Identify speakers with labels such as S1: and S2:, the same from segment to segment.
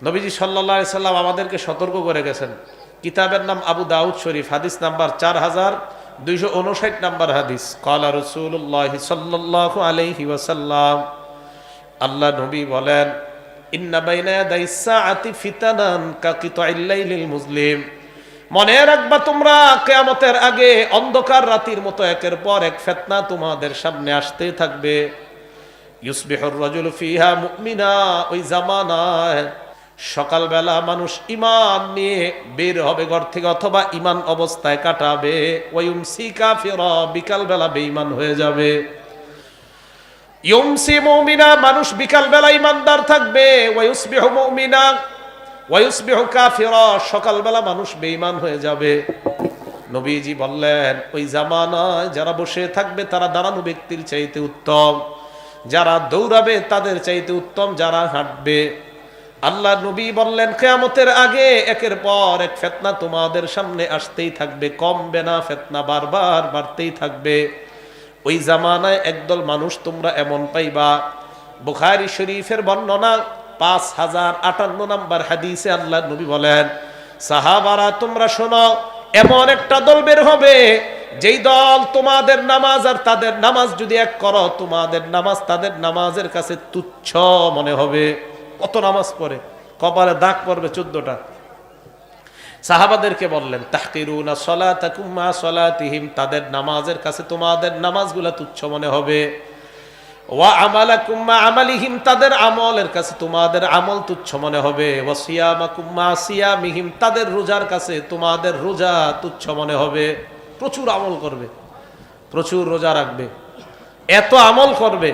S1: নবীজি সাল্লাল্লাহু আলাইহি সাল্লাম আমাদেরকে সতর্ক করে গেছেন। কিতাবের নাম আবু দাউদ শরীফ, হাদিস নাম্বার 4259 নাম্বার হাদিস। ক্বালা রাসূলুল্লাহ সাল্লাল্লাহু আলাইহি ওয়াসাল্লাম, আল্লাহ নবী বলেন, ইন্না বাইনা ইয়াদাইস সাআতি ফিতানান কাকিতাইল লাইলিল মুজলিম। মনে রাখবা তোমরা, কিয়ামতের আগে অন্ধকার রাতের মতো একের পর এক ফিতনা তোমাদের সামনে আসতেই থাকবে। ইউসবিহুর রাজুলু ফিহা মুমিনা, ওই জামানায় সকালবেলা মানুষ ঈমান নিয়ে বের হবে ঘর থেকে, অথবা ঈমান অবস্থায় কাটাবে। ওয়ায়ুমসি কাফিরা, বিকালবেলা বেঈমান হয়ে যাবে। ইউমসি মুমিনা, মানুষ বিকালবেলা ঈমানদার থাকবে। ওয়ায়ুসবিহু মুমিনা ওয়ায়ুসবিহু কাফিরা, সকালবেলা মানুষ বেঈমান হয়ে যাবে। নবীজি বললেন, ওই জামানায় যারা বসে থাকবে তারা দাঁড়ানো ব্যক্তির চাইতে উত্তম, যারা দৌড়াবে তাদের চাইতে উত্তম যারা হাঁটবে। আল্লাহ নবী বললেন, কিয়ামতের আগে একের পর এক ফিতনা তোমাদের সামনে আসতেই থাকবে, কমবে না, ফিতনা বারবার বাড়তেই থাকবে। ওই জামানায় একদল মানুষ তোমরা এমন পাইবা, বুখারী শরীফের বর্ণনা 5058 নাম্বার হাদিসে আল্লাহ নবী বলেন, সাহাবারা তোমরা শোনো, এমন একটা দল বের হবে যেই দল তোমাদের নামাজ আর তাদের নামাজ যদি এক করো, তোমাদের নামাজ তাদের নামাজের কাছে তুচ্ছ মনে হবে। কত নামাজ পড়ে, কপালে দাগ পড়বে 14টা। সাহাবাদেরকে বললেন, তাহকিরুনা সলাতাকুম মা সলাতিহিম, তাদের নামাজের কাছে তোমাদের নামাজগুলা তুচ্ছ মনে হবে। ওয়া আমালাকুম মা আমালিহিম, তাদের আমলের কাছে তোমাদের আমল তুচ্ছ মনে হবে। ওয়া সিয়ামাকুম মা সিয়ামিহিম, তাদের রোজার কাছে তোমাদের রোজা তুচ্ছ মনে হবে। প্রচুর আমল করবে, প্রচুর রোজা রাখবে, এত আমল করবে।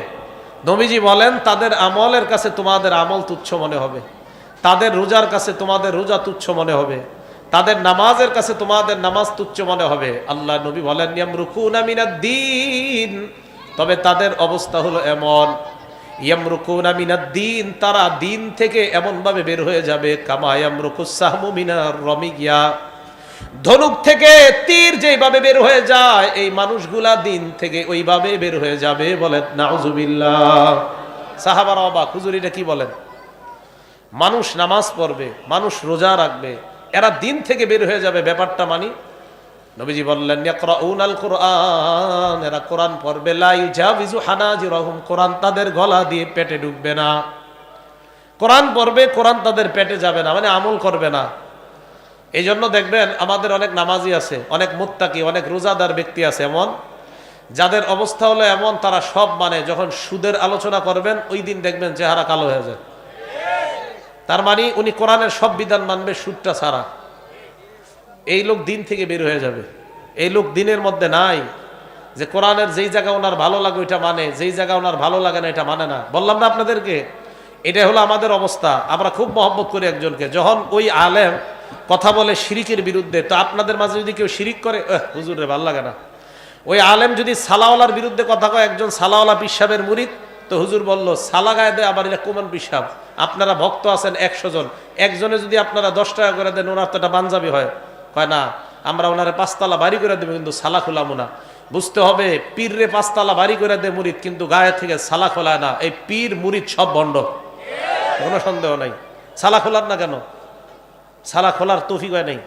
S1: নবীজি বলেন, তাদের আমলের কাছে তোমাদের আমল তুচ্ছ মনে হবে, তাদের রোজার কাছে তোমাদের রোজা তুচ্ছ মনে হবে, তাদের নামাজের কাছে তোমাদের নামাজ তুচ্ছ মনে হবে। আল্লাহ নবী বলেন, ইয়ামরুকুনা মিনাদ-দ্বীন, তবে তাদের অবস্থা হলো এমন, ইয়ামরুকুনা মিনাদ-দ্বীন, তারা দিন থেকে এমন ভাবে বের হয়ে যাবে, কামা ইয়ামরুকুস সাহমু মিনার রমিয়া, ধনুক থেকে তীর যেভাবে বের হয়ে যায়, এই মানুষগুলা দিন থেকে ওইভাবে বের হয়ে যাবে। বলেন নাউজুবিল্লাহ। সাহাবারা অবাক, হুজুর এটা কি বলেন? মানুষ নামাজ পড়বে, মানুষ রোজা রাখবে, এরা দিন থেকে বের হয়ে যাবে, ব্যাপারটা মানি? নবীজি বললেন, ইয়াকরাউনাল কুরআন, এরা কোরআন পড়বে, লা ইউজাবিজু হানাজিরহুম, কোরআন তাদের গলা দিয়ে পেটে ঢুকবে না। কোরআন পড়বে, কোরআন তাদের পেটে যাবে না, মানে আমল করবে না। এই জন্য দেখবেন আমাদের অনেক নামাজি আছে, অনেক মুত্তাকি, অনেক রোজাদার ব্যক্তি আছে এমন, যাদের অবস্থা হলো এমন, তারা সব মানে, যখন সুদের আলোচনা করবেন ওই দিন দেখবেন চেহারা কালো হয়ে যায়। তার মানে উনি কোরআনের সব বিধান মানবে, সুদটা ছাড়া। এই লোক দিন থেকে বের হয়ে যাবে। এই লোক দিনের মধ্যে নাই, যে কোরআনের যেই জায়গা ওনার ভালো লাগে ওইটা মানে, যেই জায়গা ওনার ভালো লাগে না এটা মানে না। বললাম না আপনাদেরকে, এটা হলো আমাদের অবস্থা। আমরা খুব মহব্বত করি একজনকে, যখন ওই আলেম কথা বলে শিরিকের বিরুদ্ধে, তো আপনাদের মাঝে যদি কেউ শিরিক করে, হুজুর রে ভালো লাগে না। ওই আলেম যদি সালাওয়ালার বিরুদ্ধে কথা কয়, একজন সালাওয়ালা পিসাবের মুরিদ, তো হুজুর বলল সালা গায়ে দেয়, আবার এটা কোমান পিসাব। আপনারা ভক্ত আছেন 100 জন, একজনে যদি আপনারা 10 টাকা করে দেন, ওনার তো এটা পাঞ্জাবি হয়। কয় না, আমরা ওনারে 5 তালা বাড়ি করে দেবো, কিন্তু সালা খোলামো না। বুঝতে হবে, পীর রে 5 তালা বাড়ি করে দেয় মুরিদ, কিন্তু গায়ে থেকে সালা খোলায় না। এই পীর মুরিদ সব ভণ্ড, কোনো সন্দেহ নাই। সালা খোলার না কেন? সালা খোলার তৌফিক হয় নাই।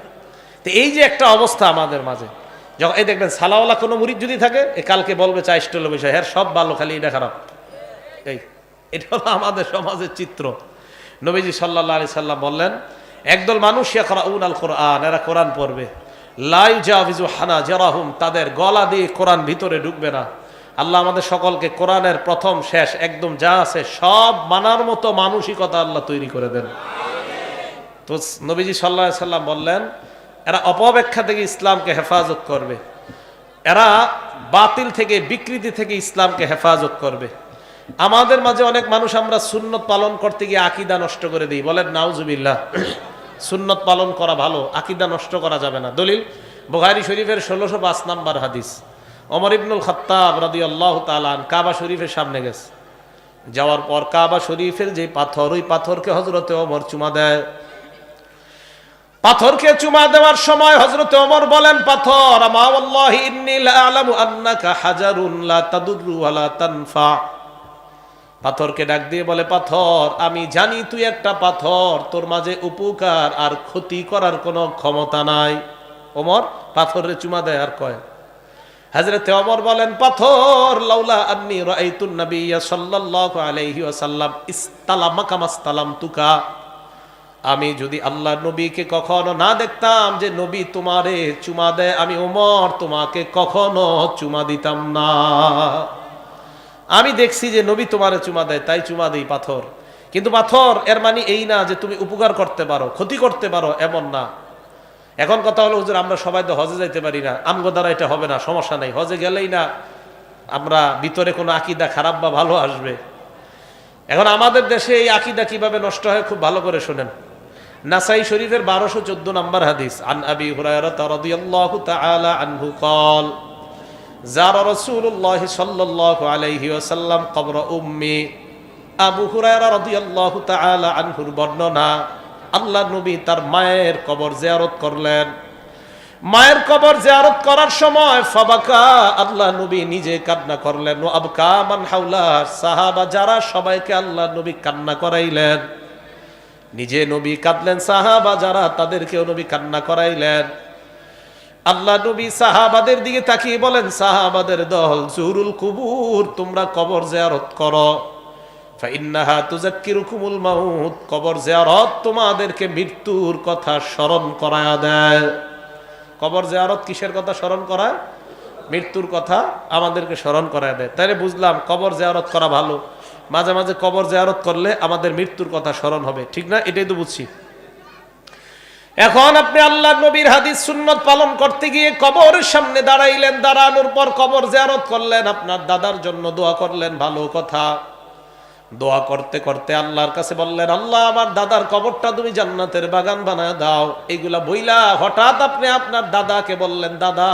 S1: তো এই যে একটা অবস্থা আমাদের মাঝে, যখন এই দেখবেন সালাওয়ালা কোনো মুরিদ যদি থাকে, এ কালকে বলবে চা স্টলের বিষয়, হ্যাঁ সব ভালো, খালি এটা খারাপ। এটা হলো আমাদের সমাজের চিত্র। নবীজি সাল্লাল্লাহু আলাইহি সাল্লাম বললেন, একদল মানুষ ইয়াকরাউনাল কুরআন, এরা কোরআন পড়বে, লা ইউজাবিজু হানাজিরহুম, তাদের গলা দিয়ে কোরআন ভিতরে ঢুকবে না। আল্লাহ আমাদের সকলকে কোরআনের প্রথম শেষ একদম যা আছে সব মানার মতো মানসিকতা আল্লাহ তৈরি করে দেন। তো নবীজি সাল্লাল্লাহু আলাইহি সাল্লাম বললেন, এরা অপব্যাখ্যা থেকে ইসলামকে হেফাজত করবে, এরা বাতিল থেকে, বিকৃতি থেকে ইসলামকে হেফাজত করবে। আমাদের মাঝে অনেক মানুষ আমরা সুন্নত পালন করতে গিয়ে আকীদা নষ্ট করে দিই। বলেন নাউজুবিল্লাহ। সুন্নত পালন করা ভালো, আকীদা নষ্ট করা যাবে না। দলিল বুখারী শরীফের 1605 নাম্বার হাদিস। ওমর ইবনুল খাত্তাব রাদিয়াল্লাহু তাআলা আন কাবা শরীফের সামনে গেছে, যাওয়ার পর কাবা শরীফের যে পাথর, ওই পাথরকে হযরতে ওমর চুমা দেয়। পাথরকে চুমা দেওয়ার সময় হযরতে ওমর বলেন, পাথর, আমা ওয়াল্লাহি ইন্নী লা আ'লামু আন্নাকা হাজারুন লা তাদুররু ওয়া লা তানফা। পাথরকে ডাক দিয়ে বলে, পাথর আমি জানি তুই একটা পাথর, তোর মাঝে উপকার আর ক্ষতি করার কোনো ক্ষমতা নাই। ওমর পাথরের চুমা দেয় আর কয়, হযরতে ওমর বলেন, পাথর লাউলা আন্নী রাআইতুন নাবিয়্যা সাল্লাল্লাহু আলাইহি ওয়াসাল্লাম ইসতালামাকা মাসতালামতুকা, আমি যদি আল্লাহর নবীকে কখনো না দেখতাম যে নবী তোমারে চুমা দেয়, আমি ওমর তোমাকে কখনো চুমা দিতাম না। আমি দেখছি যে নবী তোমারে চুমা দেয়, তাই চুমা দেই পাথর। কিন্তু পাথর এর মানে এই না যে তুমি উপকার করতে পারো, ক্ষতি করতে পারো, এমন না। এখন কথা হলো, হুজুর আমরা সবাই তো হজে যাইতে পারি না, আমগো দ্বারা এটা হবে না, সমস্যা নাই, হজে গেলেই না আমরা ভিতরে কোনো আকীদা খারাপ বা ভালো আসবে। এখন আমাদের দেশে এই আকীদা কিভাবে নষ্ট হয় খুব ভালো করে শোনেন। নাসাই শরীফের 1214 নম্বর হাদিস, আন আবি হুরায়রা রাদিয়াল্লাহু তাআলা আনহু قال যারা রাসূলুল্লাহ সাল্লাল্লাহু আলাইহি ওয়াসাল্লাম কবর উম্মি, আবু হুরায়রা রাদিয়াল্লাহু তাআলা আনহুর বর্ণনা, আল্লাহর নবী তার মায়ের কবর জিয়ারত করলেন। মায়ের কবর জিয়ারত করার সময় ফাবাকা, আল্লাহ নবী নিজে কান্না করলেন, ও আবকা মান হাওলা, সাহাবা যারা সবাইকে আল্লাহ নবী কান্না করাইলেন। নিজে নবী কাঁদলেন, সাহাবা যারা তাদেরকেও নবী কান্না করাইলেন। আল্লাহ নবী সাহাবাদের দিকে তাকিয়ে বলেন, সাহাবাদের দল, জুরুল কুবুর, তোমরা কবর জিয়ারত করো, ফাইন্নাহা তুযাক্কিরুকুমুল মাউত, কবর জিয়ারত তোমাদেরকে মৃত্যুর কথা স্মরণ করায়া দেয়। কবর জিয়ারত কিসের কথা স্মরণ করায়? মৃত্যুর কথা আমাদেরকে স্মরণ করায় দেয়। তাইলে বুঝলাম কবর জিয়ারত করা ভালো, মাঝে মাঝে কবর জিয়ারত করলে আমাদের মৃত্যুর কথা স্মরণ হবে, ঠিক না? এটাই তো বুঝছি। এখন আপনি আল্লাহর নবীর হাদিস সুন্নাত পালন করতে গিয়ে কবরের সামনে দাঁড়াইলেন, দাঁড়ানোর পর কবর জিয়ারত করলেন, আপনার দাদার জন্য দোয়া করলেন, ভালো কথা। দোয়া করতে করতে আল্লাহর কাছে বললেন, আল্লাহ আমার দাদার কবরটা তুমি জান্নাতের বাগান বানায় দাও। এইগুলা বইলা হঠাৎ আপনি আপনার দাদাকে বললেন, দাদা,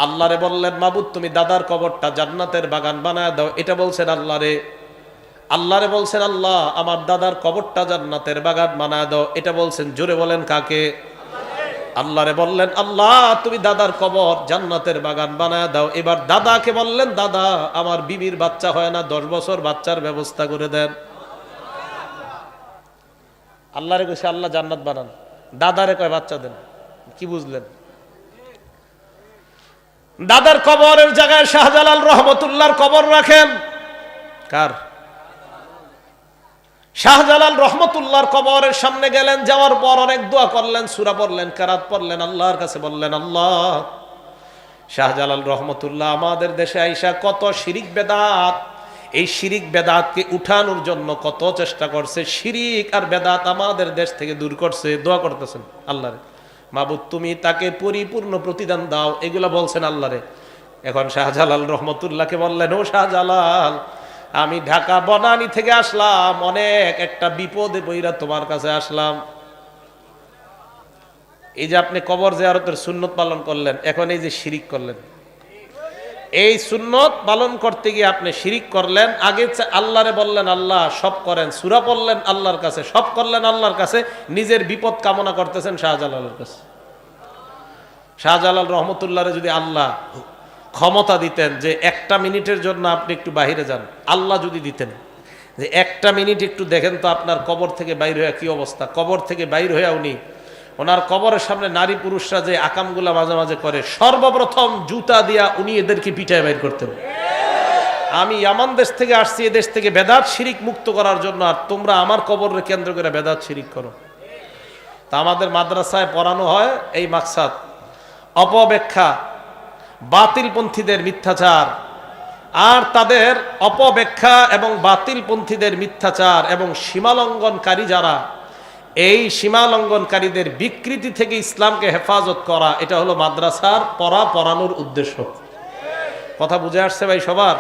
S1: আল্লাহরে বললেন, মাবুদ তুমি দাদার কবরটা জান্নাতের বাগান বানায় দাও। এটা বলছেন আল্লাহরে, আল্লাহরে বলছেন, আল্লাহ আমার দাদার কবরটা জান্নাতের বাগান বানায় দাও। এটা বলছেন, জোরে বলেন কাকে? আল্লাহরে বললেন, আল্লাহ তুমি দাদার কবর জান্নাতের বাগান বানায় দাও। এবার দাদাকে বললেন, দাদা আমার বিবির বাচ্চা হয় না, 10 বছর বাচ্চার ব্যবস্থা করে দেন। আল্লাহরে কইছে আল্লাহ জান্নাত বানান, দাদারে কয় বাচ্চা দেন। কি বুঝলেন? দাদার কবরের জায়গায় শাহজালাল রহমতুল্লাহর কবর রাখেন। কার? শাহজালাল রহমতুল্লাহর কবরের সামনে গেলেন, যাওয়ার পর অনেক দোয়া করলেন, সূরা পড়লেন, কেরাত পড়লেন, আল্লাহর কাছে বললেন, আল্লাহ শাহজালাল রহমতুল্লাহ আমাদের দেশে আইসা কত শিরিক বেদাত, এই শিরিক বেদাতকে উঠানোর জন্য কত চেষ্টা করছে, শিরিক আর বেদাত আমাদের দেশ থেকে দূর করছে। দোয়া করতেছেন আল্লাহরে, মাবুদ তুমি তাকে পরিপূর্ণ প্রতিদান দাও। এগুলা বলছেন আল্লাহরে। এখন শাহজালাল রহমতুল্লাহকে বললেন, ও শাহজালাল আমি ঢাকা বনানী থেকে আসলাম, অনেক একটা বিপদে পইরা তোমার কাছে আসলাম। এই যে আপনি কবর জিয়ারতের সুন্নত পালন করলেন, এখন এই যে শিরিক করলেন, এই সুন্নত পালন করতে গিয়ে আপনি শিরিক করলেন। আগে আল্লাহরে বললেন আল্লাহ সব করেন, সূরা পড়লেন আল্লাহর কাছে, সব করলেন আল্লাহর কাছে, নিজের বিপদ কামনা করতেছেন শাহজালালের কাছে। শাহজালাল রহমতুল্লাহরে যদি আল্লাহ ক্ষমতা দিতেন যে 1টা মিনিটের জন্য আপনি একটু বাহিরে যান, আল্লাহ যদি দিতেন যে 1টা মিনিট একটু দেখেন তো আপনার কবর থেকে বাইর হয়ে কি অবস্থা, কবর থেকে বাইর হয়ে উনি ওনার কবরের সামনে নারী পুরুষরা যে আকামগুলা মাঝে মাঝে করে, সর্বপ্রথম জুতা দিয়া উনি এদেরকে পিটায় বাইর করতেন। আমি ইয়ামান দেশ থেকে আসছি, এদেশ থেকে বেদাত শিরিক মুক্ত করার জন্য, আর তোমরা আমার কবরের কেন্দ্র করে বেদাত শিরিক করো। তা আমাদের মাদ্রাসায় পড়ানো হয় এই মাকসাদ, অপব্যাখ্যা, বাতিলপন্থীদের মিথ্যাচার, আর তাদের অপব্যাখ্যা এবং বাতিলপন্থীদের মিথ্যাচার এবং সীমালঙ্ঘনকারী যারা, এই সীমালঙ্ঘনকারীদের বিকৃতি থেকে ইসলামকে হেফাজত করা, এটা হলো মাদ্রাসার পড়ানোর উদ্দেশ্য। কথা বুঝে আসছে ভাই সবার?